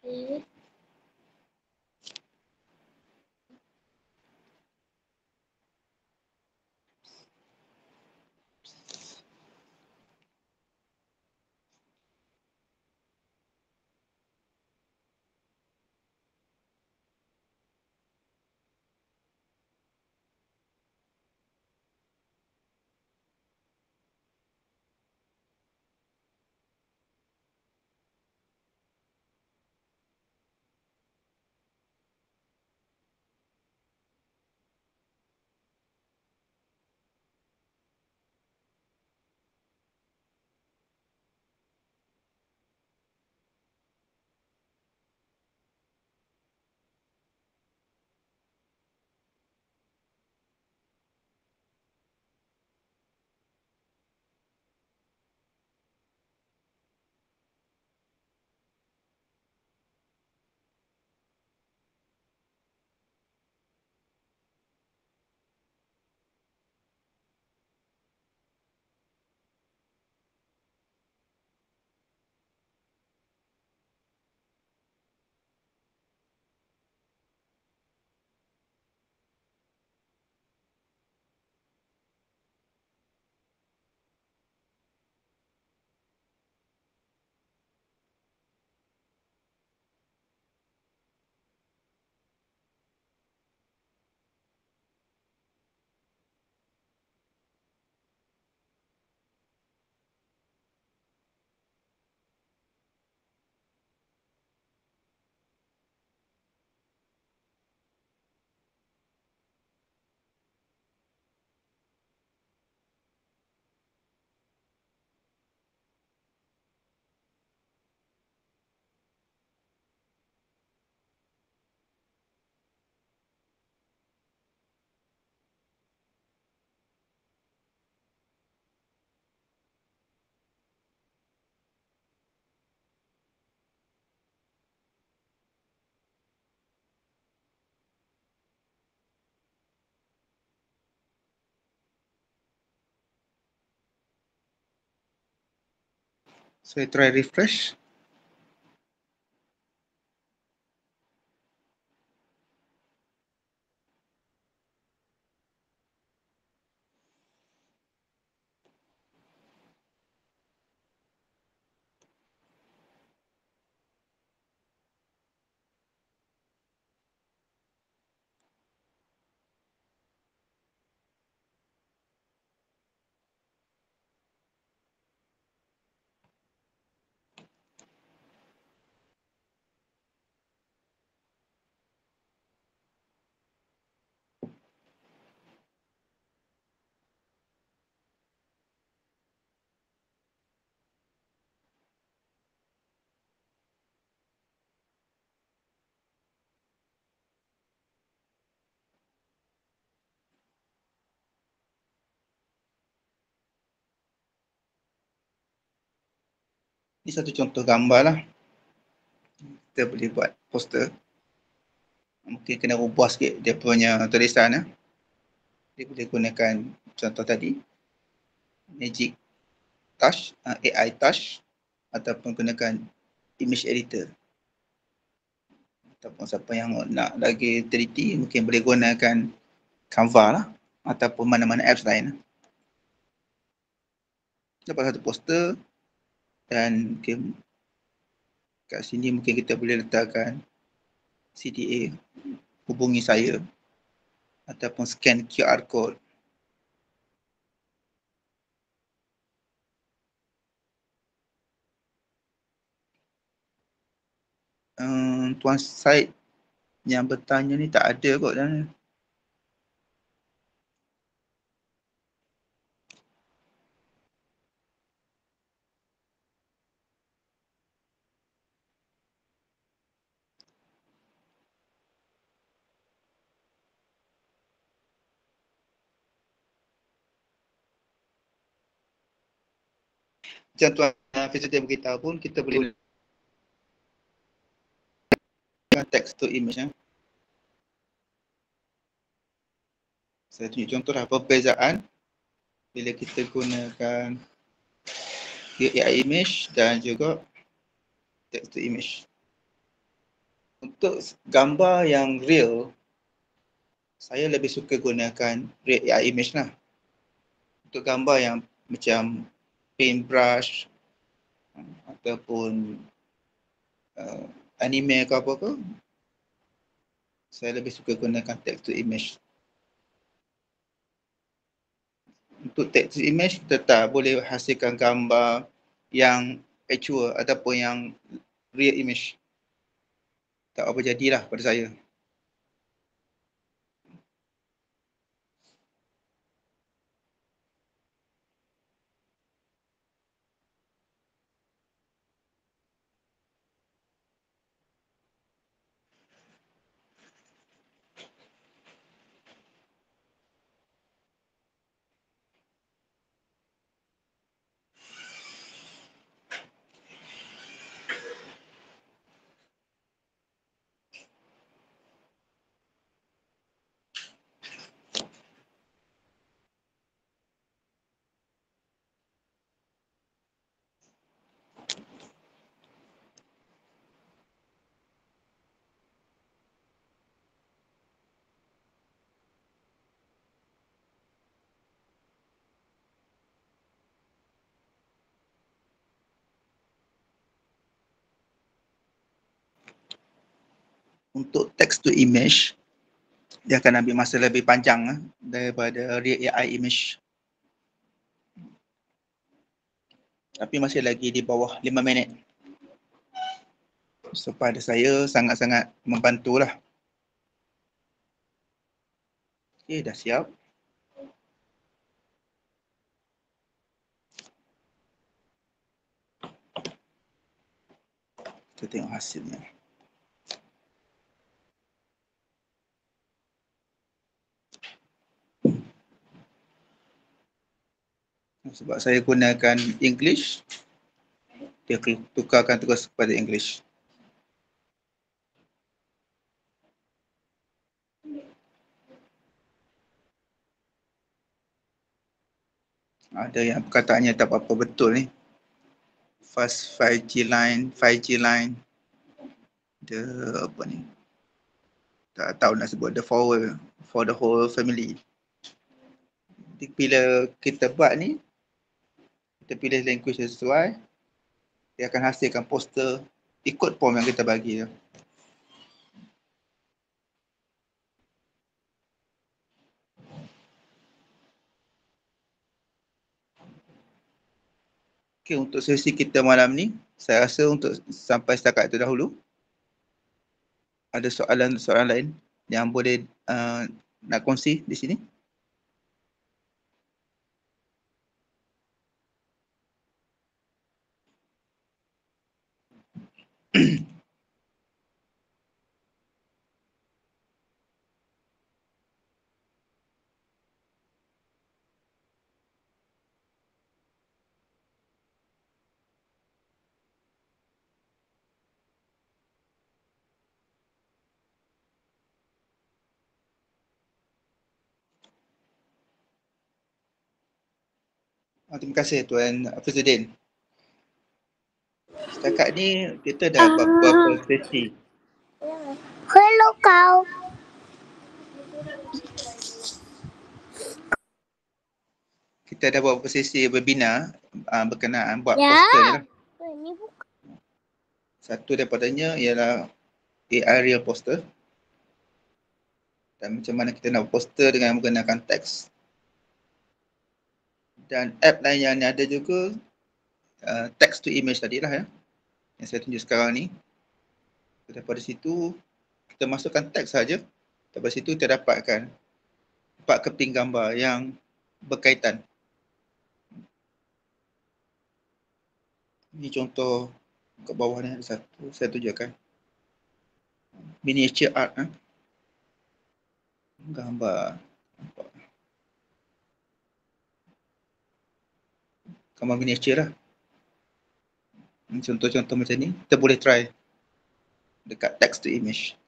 Okay. So I try refresh. Ini satu contoh gambar lah. Kita boleh buat poster. Mungkin kena ubah sikit dia punya tulisan. Dia boleh gunakan contoh tadi, Magic Touch, AI Touch, ataupun gunakan image editor. Ataupun siapa yang nak lagi teliti mungkin boleh gunakan Canva lah, ataupun mana-mana apps lain. Dapat satu poster dan mungkin kat sini mungkin kita boleh letakkan CTA, hubungi saya, ataupun scan QR code. Tuan Syed yang bertanya ni tak ada kot dalam ni. Macam Tuan Fasilitator beritahu pun, kita boleh gunakan text to image. Saya tunjuk contoh lah perbezaan bila kita gunakan AI image dan juga text to image. Untuk gambar yang real, saya lebih suka gunakan real AI image lah. Untuk gambar yang macam paintbrush ataupun anime ke apa ke, saya lebih suka gunakan text to image. Untuk text to image, kita tak boleh hasilkan gambar yang actual ataupun yang real image. Tak apa jadilah pada saya. Untuk text to image, dia akan ambil masa lebih panjang daripada real AI image. Tapi masih lagi di bawah 5 minit. So pada saya sangat-sangat membantulah. Okey, dah siap. Kita tengok hasilnya. Sebab saya gunakan English, dia tukarkan terus kepada English. Ada yang perkataannya tak apa betul ni. Fast 5G line, the apa ni? Tak tahu nak sebut, the for the whole family. Bila kita buat ni, kita pilih language sesuai, dia akan hasilkan poster ikut form yang kita bagi tu. Okey, untuk sesi kita malam ni, saya rasa untuk sampai setakat itu dahulu. Ada soalan lain yang boleh nak kongsi di sini? Terima kasih Tuan Fizuddin. Setakat ni kita dah buat beberapa sesi. Hello kau. Kita dah buat beberapa sesi webinar berkenaan buat Ya. poster ni lah. Ini bukan. Satu daripadanya ialah AI real poster. Dan macam mana kita nak poster dengan menggunakan teks. Dan app lain yang ada juga text to image tadi lah ya. Yang saya tunjuk sekarang ni. Daripada situ kita masukkan teks saja. Daripada situ kita dapatkan 4 keping gambar yang berkaitan. Ini contoh kat bawah ni ada satu saya tunjukkan. Miniature art gambar nampak. Gambar miniature lah. Contoh-contoh macam ni kita boleh try dekat text to image.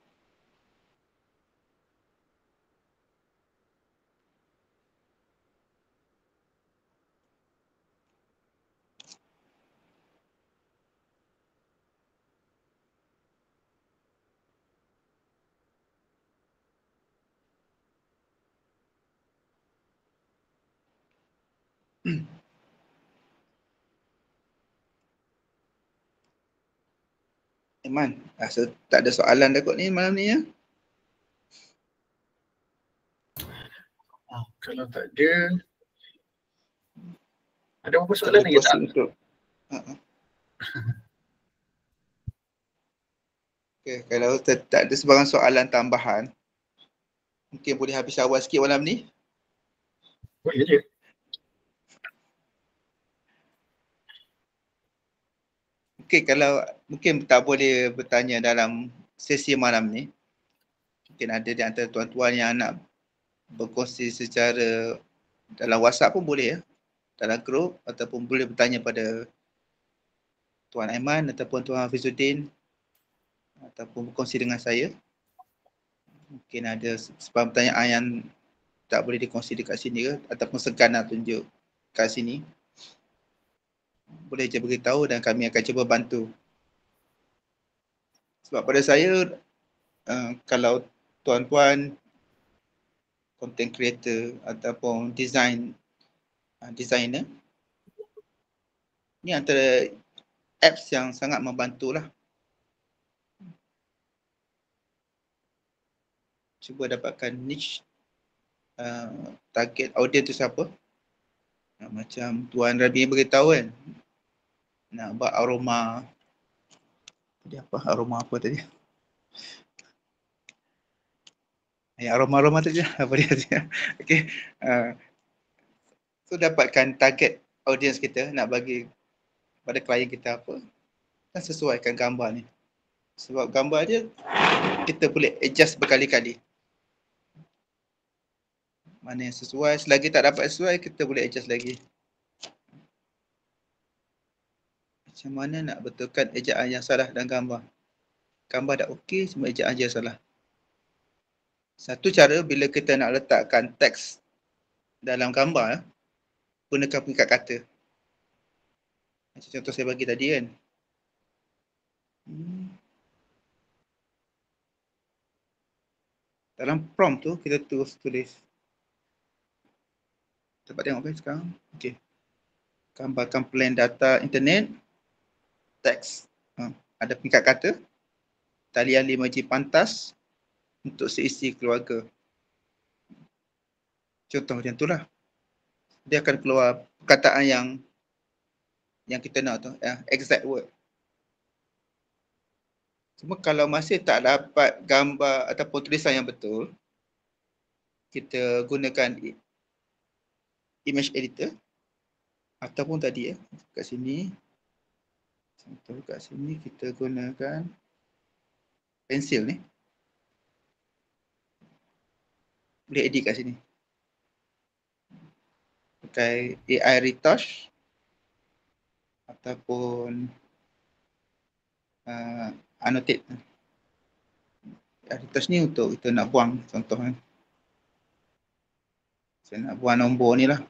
Iman, rasa tak ada soalan dah kot ni malam ni ya? Kalau tak ada, ada apa soalan lagi tak? Untuk okay, kalau tak ada sebarang soalan tambahan, mungkin boleh habis awal sikit malam ni. Boleh je. Okay, kalau mungkin tak boleh bertanya dalam sesi malam ni, mungkin ada di antara tuan-tuan yang nak berkongsi secara dalam WhatsApp pun boleh ya, dalam grup, ataupun boleh bertanya pada Tuan Aiman ataupun Tuan Fizuddin, ataupun berkongsi dengan saya. Mungkin ada sebarang pertanyaan yang tak boleh dikongsi dekat sini ke, ataupun segan nak tunjuk kat sini, boleh je beritahu dan kami akan cuba bantu. Sebab pada saya, kalau tuan-tuan content creator ataupun designer, ni antara apps yang sangat membantulah. Cuba dapatkan niche, target audience tu siapa. Macam Tuan Rabi beritahu kan, nak buat aroma, tadi apa, aroma apa tadi? Aroma tadi lah, apa dia? Okay. So dapatkan target audience kita, nak bagi pada klien kita apa, dan sesuaikan gambar ni. Sebab gambar dia, kita boleh adjust berkali-kali. Mana yang sesuai, selagi tak dapat sesuai, kita boleh adjust lagi. Macam mana nak betulkan ejaan yang salah dalam gambar. Gambar dah okey, cuma ejaan je salah. Satu cara bila kita nak letakkan teks dalam gambar, gunakan pengikat kata. Macam contoh saya bagi tadi kan. Dalam prompt tu kita tulis. Dapat tengok kan sekarang? Okey. Gambarkan plan data internet, teks. Ada pengikat kata, talian 5G pantas untuk seisi keluarga. Contoh macam tu lah. Dia akan keluar perkataan yang kita nak tu, exact word. Cuma kalau masih tak dapat gambar ataupun tulisan yang betul, kita gunakan image editor ataupun tadi kat sini, contoh kat sini kita gunakan pensil ni. Boleh edit kat sini. Pakai AI retouch ataupun annotate. Retouch ni untuk kita nak buang contoh kan. Saya nak buang nombor ni lah.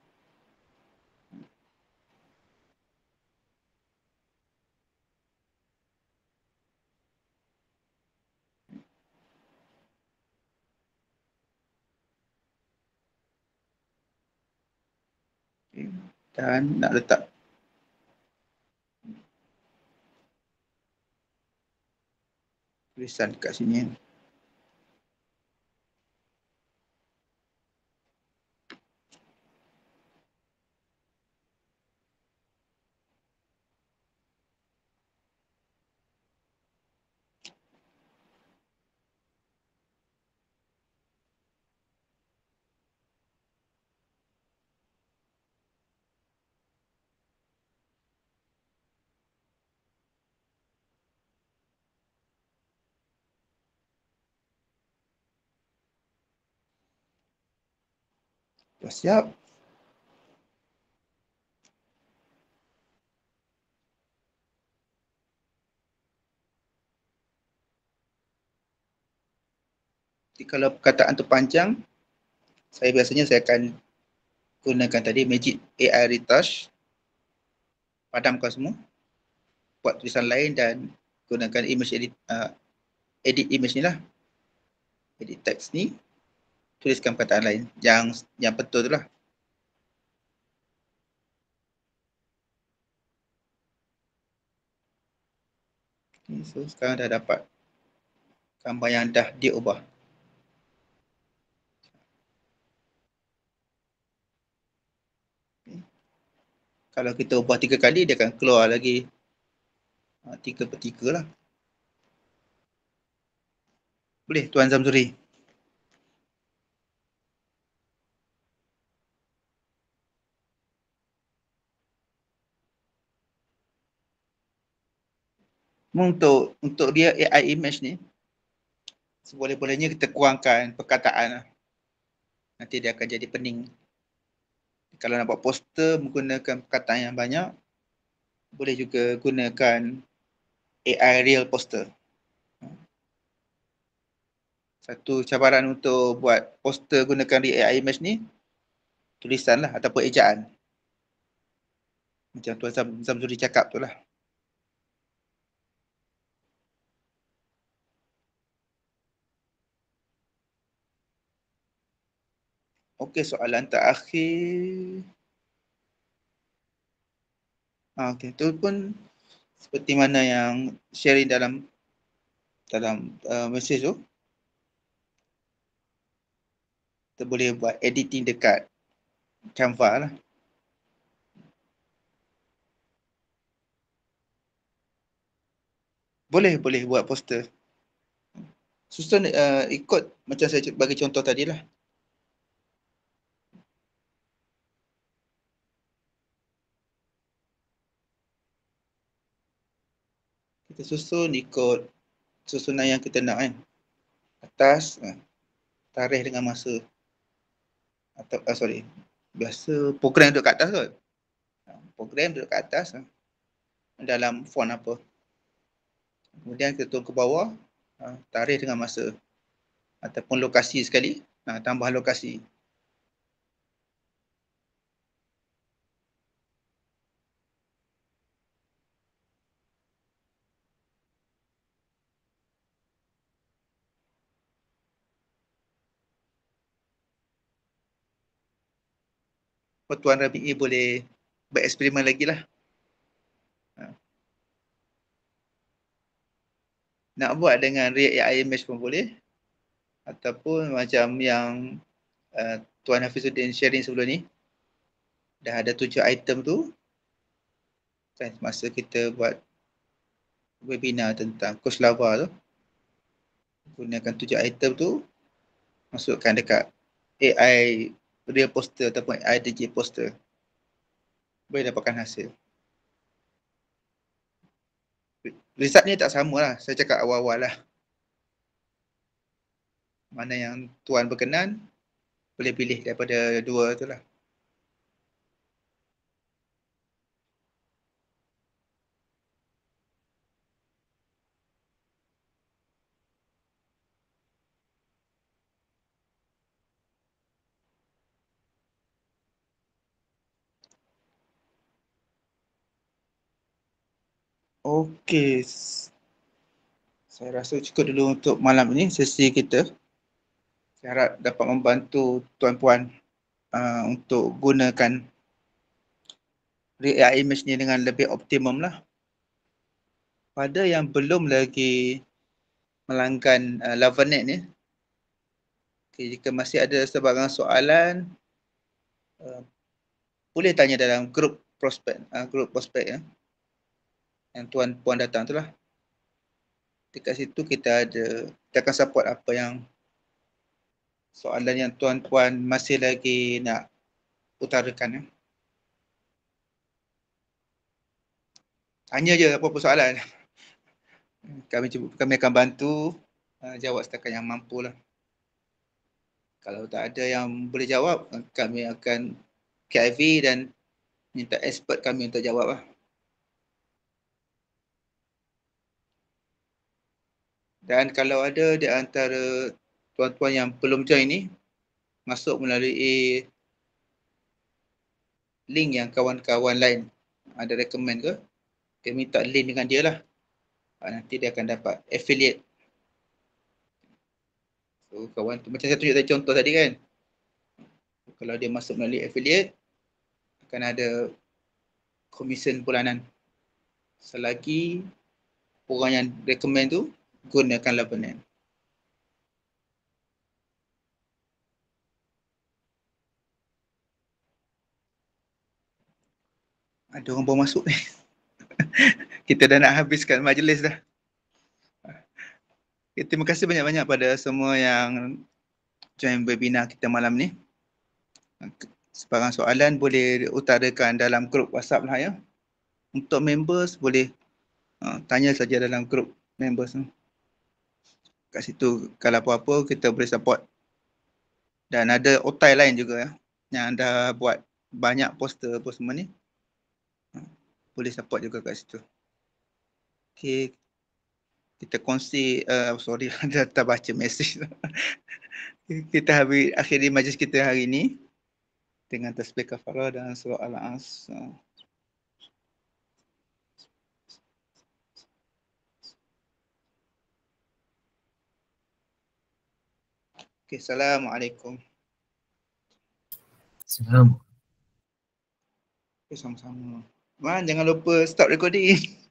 Okay. Dan nak letak tulisan kat sini. Dah siap. Jadi kalau perkataan tu panjang, saya akan gunakan tadi Magic AI Retouch, padamkan semua, buat tulisan lain dan gunakan image edit image ni lah, edit text ni, tuliskan perkataan lain yang betul tu lah. Okay, so sekarang dah dapat gambar yang dah diubah. Okay. Kalau kita ubah 3 kali, dia akan keluar lagi 3/3 lah. Boleh Tuan Zamzuri? Untuk dia AI image ni, seboleh-bolehnya kita kurangkan perkataan lah. Nanti dia akan jadi pening. Kalau nak buat poster menggunakan perkataan yang banyak, boleh juga gunakan AI real poster. Satu cabaran untuk buat poster gunakan AI image ni, tulisan lah ataupun ejaan. Macam Tuan Zamzuri cakap tu lah. Okey, soalan terakhir. Okey, tu pun seperti mana yang sharing dalam mesej tu. Kita boleh buat editing dekat Canva lah. Boleh buat poster. Susun ikut macam saya bagi contoh tadi lah. Kita susun ikut susunan yang kita nak kan. Atas, tarikh dengan masa. Atau biasa program duduk kat atas kot. Program duduk kat atas dalam font apa. Kemudian kita turun ke bawah, tarikh dengan masa. Ataupun lokasi sekali, tambah lokasi. Tuan Rabi'i boleh bereksperimen lagi lah. Nak buat dengan React AI Image pun boleh. Ataupun macam yang Tuan Hafizuddin sharing sebelum ni. Dah ada 7 item tu. Kan, masa kita buat webinar tentang course lava tu. Gunakan 7 item tu. Masukkan dekat AI real poster ataupun AI DJ poster. Boleh dapatkan hasil. Result ni tak sama lah. Saya cakap awal-awal lah. Mana yang Tuan berkenan, boleh pilih daripada 2 tu lah. Okey. Saya rasa cukup dulu untuk malam ini sesi kita. Saya harap dapat membantu tuan-puan untuk gunakan AI image ni dengan lebih optimum lah. Pada yang belum lagi melanggan Lavanet ni, jika masih ada sebarang soalan, boleh tanya dalam grup prospek ya, yang tuan-puan datang tu lah. Dekat situ kita akan support apa yang soalan yang tuan-puan masih lagi nak utarakan ya. Tanya je apa-apa soalan. Kami akan bantu jawab setakat yang mampu lah. Kalau tak ada yang boleh jawab, kami akan KIV dan minta expert kami untuk jawab lah. Dan kalau ada di antara tuan-tuan yang belum join ni, masuk melalui link yang kawan-kawan lain ada recommend ke, kita minta link dengan dia lah. Nanti dia akan dapat affiliate. So kawan tu, macam saya tunjuk tadi contoh tadi kan, kalau dia masuk melalui affiliate, akan ada komisen bulanan selagi orang yang recommend tu gunakan Lavanet. Ada orang baru masuk ni. Kita dah nak habiskan majlis dah. Okay, terima kasih banyak-banyak pada semua yang join webinar kita malam ni. Sebarang soalan boleh utarakan dalam grup WhatsApp lah ya. Untuk members boleh tanya saja dalam grup members. Kat situ kalau apa-apa kita boleh support. Dan ada otai lain juga ya, yang dah buat banyak poster apa semua ni. Boleh support juga kat situ. Okay. Kita kongsi, sorry, dah tak baca mesej. Kita akhiri majlis kita hari ini dengan tasbih kafarah dan surah Al-As. Okay, Assalamualaikum. Assalamualaikum. Okay, sama-sama. Man, jangan lupa stop recording.